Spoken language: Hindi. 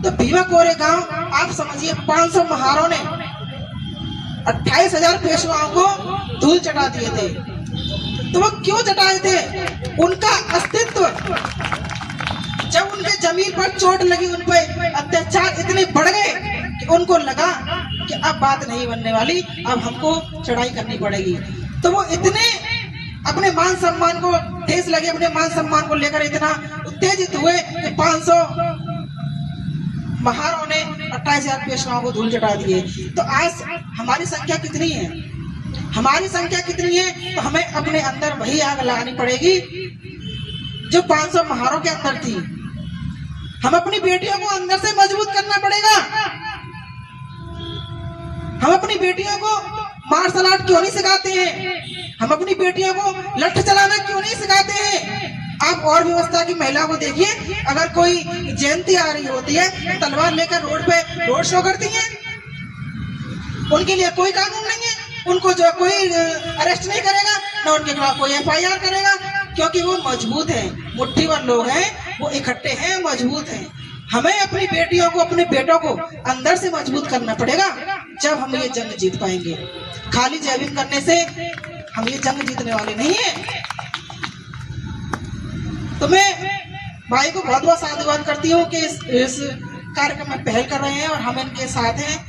तो भीमा कोरेगांव आप समझिए 500 महारों ने 28,000 पेशवाओं को धूल चटा दिए थे। तो वो क्यों चटाए थे? उनका अस्तित्व, जब उनके जमीन पर चोट लगी, उन पर अत्याचार इतने बढ़ गए कि उनको लगा कि अब बात नहीं बनने वाली, अब हमको चढ़ाई करनी पड़ेगी। तो वो इतने अपने मान सम्मान को ठेस लगे, अपने मान सम्मान को लेकर इतना उत्तेजित हुए कि 500 महारों ने 28,000 पेशवाओं को धूल चटा दिए। तो आज हमारी संख्या कितनी है? हमारी संख्या कितनी है? तो हमें अपने अंदर वही आग लगानी पड़ेगी जो 500 महारों के अंदर थी। हम अपनी बेटियों को अंदर से मजबूत करना पड़ेगा। हम अपनी बेटियों को मार्शल आर्ट क्यों नहीं सिखाते हैं? हम अपनी बेटियों को लठ चलाना क्यों नहीं सिखाते हैं? आप और व्यवस्था की महिलाओं को देखिए, अगर कोई जयंती आ रही होती है, तलवार लेकर रोड पे रोड शो करती हैं। उनके लिए कोई कानून नहीं है, उनको जो कोई अरेस्ट नहीं करेगा, ना उनके खिलाफ कोई FIR करेगा, क्योंकि वो मजबूत हैं, मुट्ठीभर लोग हैं, वो इकट्ठे हैं, मजबूत हैं। हमें अपनी बेटियों को, अपने बेटों को अंदर से मजबूत करना पड़ेगा, जब हम ये जंग जीत पाएंगे। खाली जैबिंग करने से हम ये जंग जीतने वाले नहीं है। तो मैं भाई को बहुत बहुत साधुवाद करती हूँ कि इस कार्यक्रम में पहल कर रहे हैं और हम इनके साथ हैं।